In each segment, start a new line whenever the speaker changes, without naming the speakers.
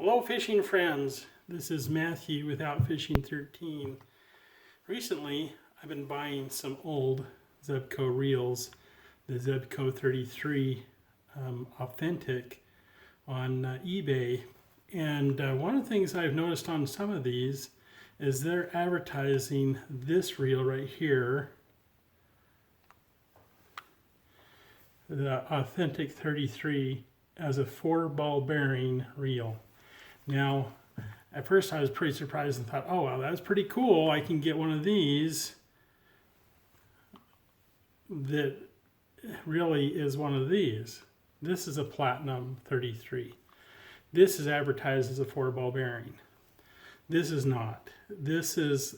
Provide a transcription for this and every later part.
Hello fishing friends, this is Matthew with Outfishing 13. Recently I've been buying some old Zebco reels, the Zebco 33 Authentic on eBay, and one of the things I've noticed on some of these is they're advertising this reel right here, the Authentic 33, as a 4-ball bearing reel. Now, at first I was pretty surprised and thought, oh, well, that's pretty cool. I can get one of these that really is one of these. This is a Platinum 33. This is advertised as a 4-ball bearing. This is not. This is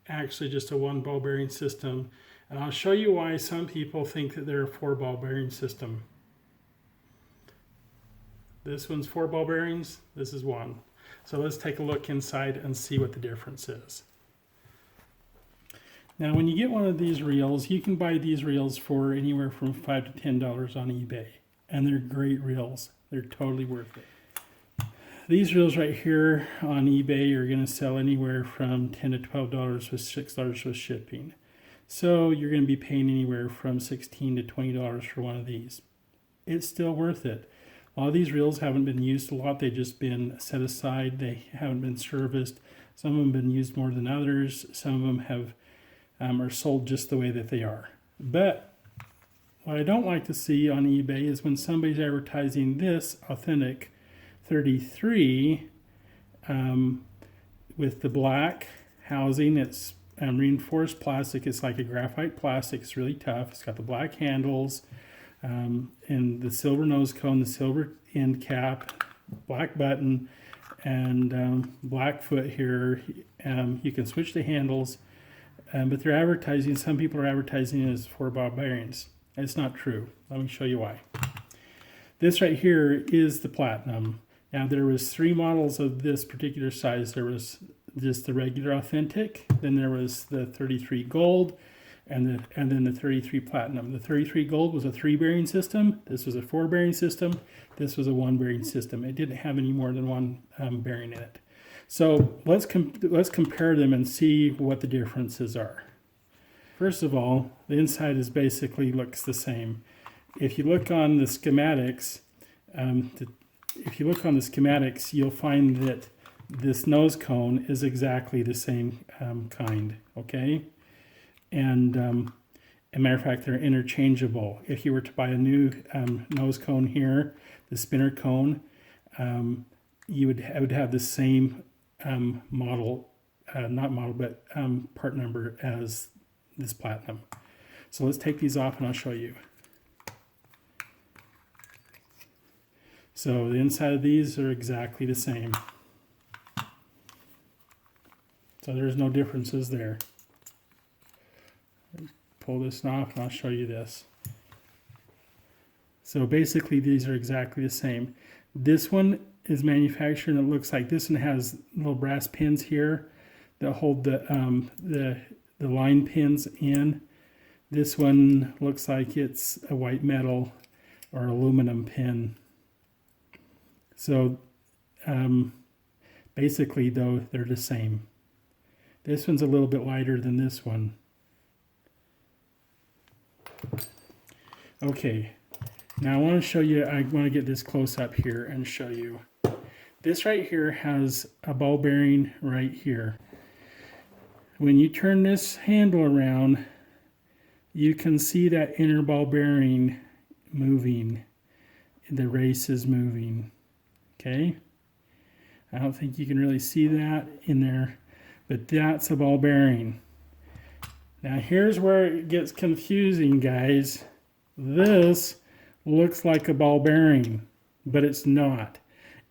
actually just a 1-ball bearing system. And I'll show you why some people think that they're a 4-ball bearing system. This one's 4-ball bearings, this is 1. So let's take a look inside and see what the difference is. Now when you get one of these reels, you can buy these reels for anywhere from $5 to $10 on eBay. And they're great reels. They're totally worth it. These reels right here on eBay are going to sell anywhere from $10 to $12 with $6 with shipping. So you're going to be paying anywhere from $16 to $20 for one of these. It's still worth it. A lot of these reels haven't been used a lot. They've just been set aside. They haven't been serviced. Some of them have been used more than others. Some of them have are sold just the way that they are. But what I don't like to see on eBay is when somebody's advertising this Authentic 33 with the black housing. It's reinforced plastic. It's like a graphite plastic. It's really tough. It's got the black handles. And the silver nose cone, the silver end cap, black button, and black foot here. You can switch the handles, but they're advertising, some people are advertising it as 4-ball bearings. It's not true. Let me show you why. This right here is the Platinum. Now there was 3 models of this particular size. There was just the regular Authentic, then there was the 33 Gold, and then the 33 Platinum. The 33 Gold was a 3-bearing system. This was a 4-bearing system. This was a 1-bearing system. It didn't have any more than 1 bearing in it. So let's compare them and see what the differences are. First of all, the inside is basically looks the same. If you look on the schematics, you'll find that this nose cone is exactly the same kind. Okay. And a matter of fact, they're interchangeable. If you were to buy a new nose cone here, the spinner cone, it would have the same model, but part number as this Platinum. So let's take these off and I'll show you. So the inside of these are exactly the same. So there's no differences there. Pull this off and I'll show you this. So basically these are exactly the same. This one is manufactured and it looks like this one has little brass pins here that hold the line pins in. This one looks like it's a white metal or aluminum pin. So basically though they're the same. This one's a little bit lighter than this one. Okay, now I want to show you, I want to get this close up here and show you. This right here has a ball bearing right here. When you turn this handle around, you can see that inner ball bearing moving. The race is moving. Okay? I don't think you can really see that in there, but that's a ball bearing. Now here's where it gets confusing, guys. This looks like a ball bearing, but it's not.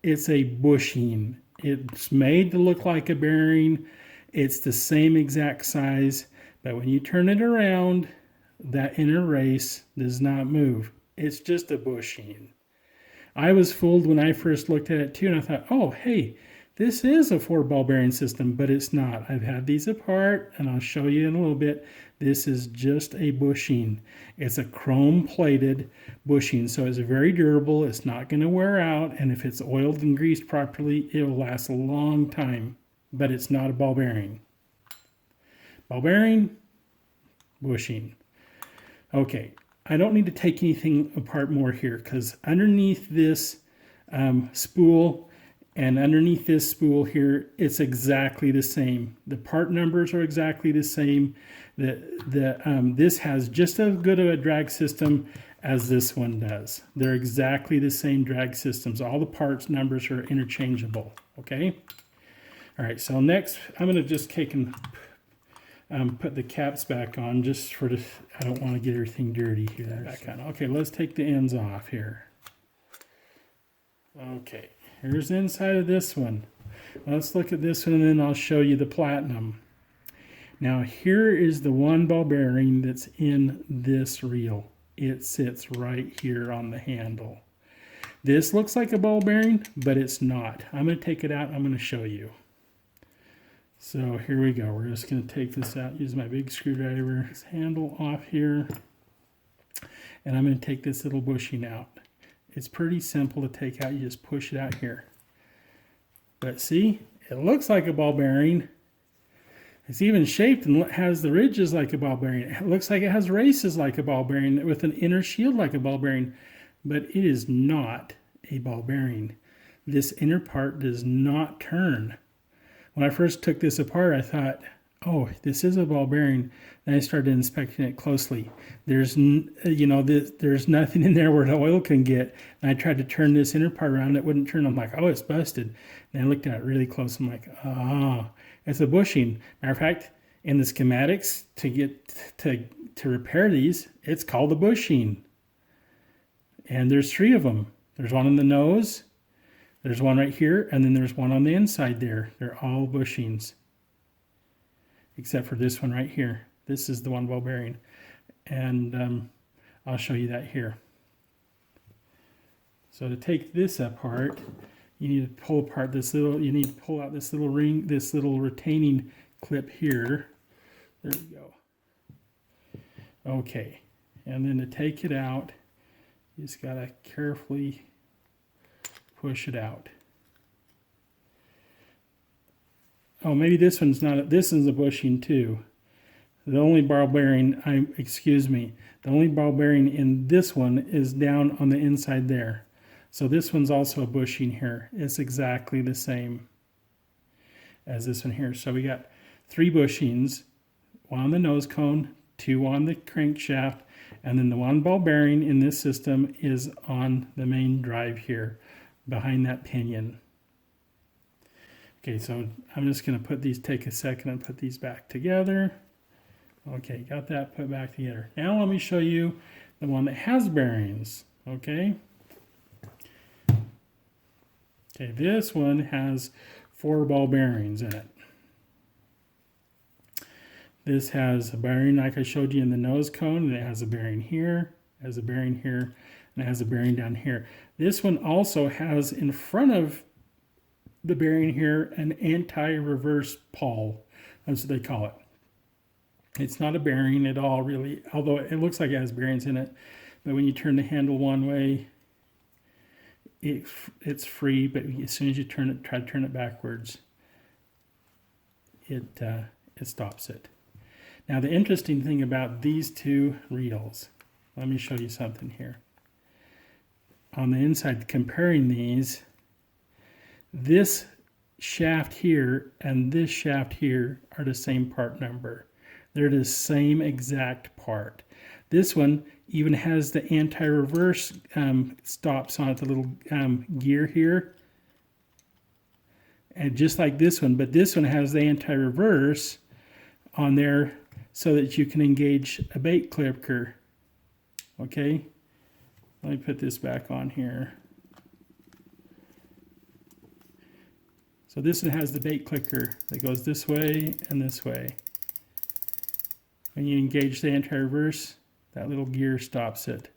It's a bushing. It's made to look like a bearing. It's the same exact size, but when you turn it around, that inner race does not move. It's just a bushing. I was fooled when I first looked at it too, and I thought, oh, hey, This is a 4-ball bearing system, but it's not. I've had these apart, and I'll show you in a little bit. This is just a bushing. It's a chrome-plated bushing, so it's very durable. It's not going to wear out, and if it's oiled and greased properly, it will last a long time, but it's not a ball bearing. Ball bearing, bushing. Okay, I don't need to take anything apart more here, because underneath this spool and underneath this spool here, it's exactly the same. The part numbers are exactly the same. This has just as good of a drag system as this one does. They're exactly the same drag systems. All the parts numbers are interchangeable, okay? All right, so next I'm gonna just take and put the caps back on just for the, I don't want to get everything dirty here. Back on. Okay, let's take the ends off here. Okay, here's the inside of this one. Let's look at this one and then I'll show you the platinum. Now here is the 1-ball bearing that's in this reel. It sits right here on the handle. This looks like a ball bearing, but it's not. I'm going to take it out and I'm going to show you. So here we go. We're just going to take this out, use my big screwdriver, this handle off here, and I'm going to take this little bushing out. It's pretty simple to take out. You just push it out here. But see, it looks like a ball bearing. It's even shaped and has the ridges like a ball bearing. It looks like it has races like a ball bearing with an inner shield like a ball bearing, but it is not a ball bearing. This inner part does not turn. When I first took this apart, I thought, oh, this is a ball bearing. Then I started inspecting it closely. There's nothing in there where the oil can get. And I tried to turn this inner part around, it wouldn't turn. I'm like, oh, it's busted. And I looked at it really close. I'm like, oh, it's a bushing. Matter of fact, in the schematics to repair these, it's called a bushing. And there's 3 of them. There's one in the nose, there's one right here, and then there's one on the inside there. They're all bushings, except for this one right here. This is the 1-ball bearing, and I'll show you that here. So to take this apart, you need to pull apart this little. You need to pull out this little ring, this little retaining clip here. There we go. Okay, and then to take it out, you just gotta carefully push it out. Oh, maybe this one's not. This is a bushing too. The only ball bearing, the only ball bearing in this one is down on the inside there. So this one's also a bushing here. It's exactly the same as this one here. So we got 3 bushings, 1 on the nose cone, 2 on the crankshaft, and then the 1-ball bearing in this system is on the main drive here, behind that pinion. Okay, so I'm just going to take a second and put these back together. Okay, got that put back together. Now let me show you the one that has bearings. Okay. Okay, this one has 4-ball bearings in it. This has a bearing like I showed you in the nose cone, and it has a bearing here, has a bearing here, and it has a bearing down here. This one also has in front of the bearing here an anti-reverse pawl. That's what they call it. It's not a bearing at all, really, although it looks like it has bearings in it. But when you turn the handle one way, it's free. But as soon as you try to turn it backwards, it stops it. Now, the interesting thing about these 2 reels, let me show you something here. On the inside, comparing these, this shaft here and this shaft here are the same part number. They're the same exact part. This one even has the anti-reverse stops on it, the little gear here. And just like this one, but this one has the anti-reverse on there so that you can engage a bait clicker. Okay, let me put this back on here. So this one has the bait clicker that goes this way and this way. When you engage the anti-reverse, that little gear stops it.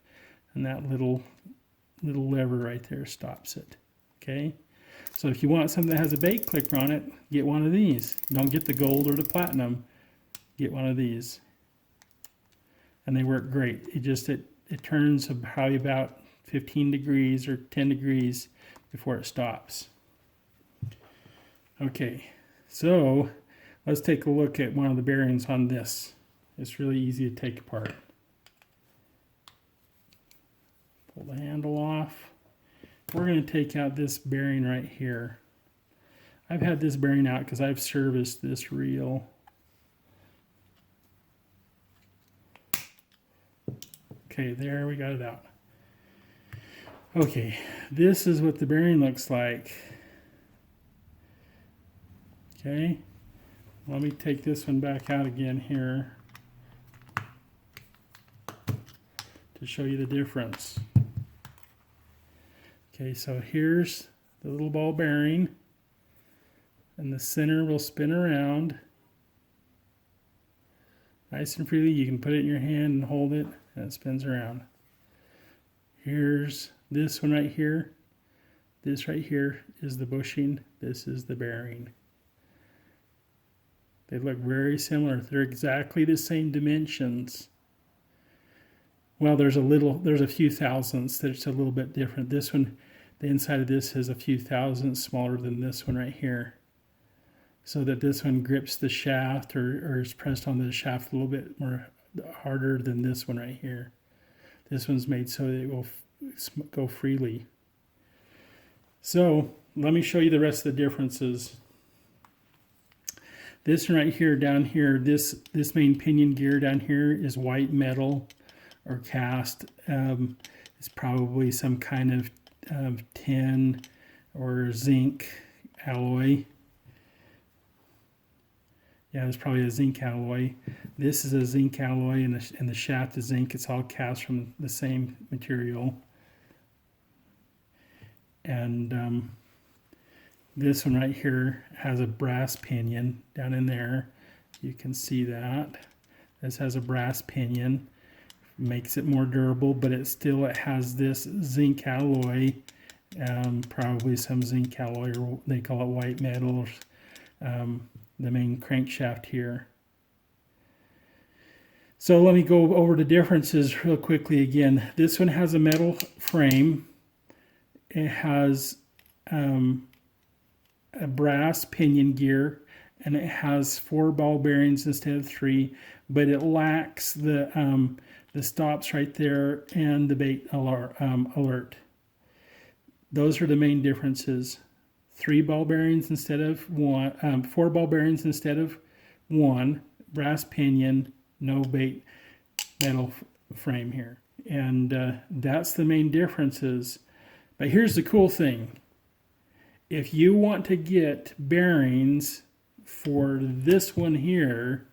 And that little lever right there stops it. Okay? So if you want something that has a bait clicker on it, get one of these. Don't get the gold or the platinum. Get one of these. And they work great. It turns probably about 15 degrees or 10 degrees before it stops. Okay, so let's take a look at one of the bearings on this. It's really easy to take apart. Pull the handle off. We're going to take out this bearing right here. I've had this bearing out because I've serviced this reel. Okay, there, we got it out. Okay, this is what the bearing looks like. Okay, let me take this one back out again here to show you the difference. Okay, so here's the little ball bearing, and the center will spin around nice and freely. You can put it in your hand and hold it, and it spins around. Here's this one right here. This right here is the bushing. This is the bearing. They look very similar. They're exactly the same dimensions. Well, there's a few thousandths that's a little bit different. This one, the inside of this is a few thousandths smaller than this one right here. So that this one grips the shaft or is pressed on the shaft a little bit more harder than this one right here. This one's made so that it will go freely. So let me show you the rest of the differences. This right here, down here, this main pinion gear down here is white metal or cast. It's probably some kind of tin or zinc alloy. Yeah, it's probably a zinc alloy. This is a zinc alloy, and the shaft is zinc. It's all cast from the same material. And this one right here has a brass pinion down in there. You can see that. This has a brass pinion. Makes it more durable, but it has this zinc alloy. Probably some zinc alloy, or they call it white metal. The main crankshaft here. So let me go over the differences real quickly again. This one has a metal frame. It has a brass pinion gear, and it has 4 ball bearings instead of 3, but it lacks the stops right there and the bait alert. Those are the main differences. 3 ball bearings instead of 1, 4 ball bearings instead of 1, brass pinion, no bait metal frame here. And that's the main differences. But here's the cool thing. If you want to get bearings for this one here,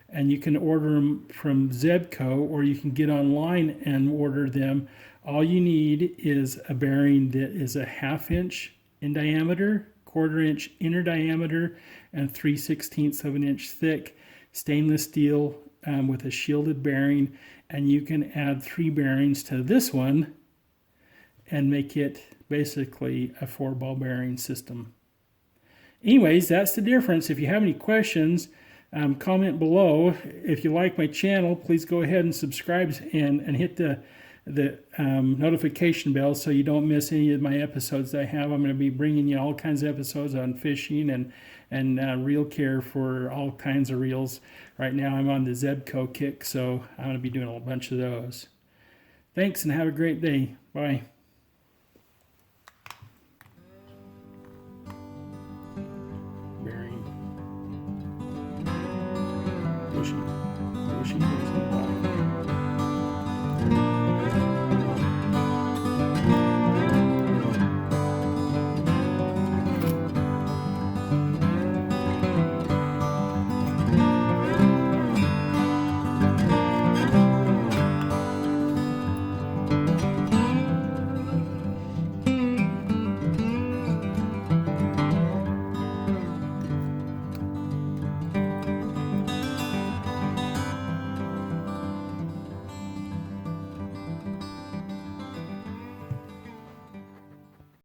and you can order them from Zebco, or you can get online and order them, all you need is a bearing that is a 1/2 inch in diameter, 1/4 inch inner diameter, and 3/16 of an inch thick stainless steel with a shielded bearing, and you can add 3 bearings to this one and make it basically a 4 ball bearing system. Anyways, that's the difference. If you have any questions, comment below. If you like my channel, please go ahead and subscribe and hit the notification bell so you don't miss any of my episodes that I have. I'm going to be bringing you all kinds of episodes on fishing and reel care for all kinds of reels. Right now I'm on the Zebco kick, so I'm going to be doing a bunch of those. Thanks, and have a great day. Bye. Bearing. Bushy.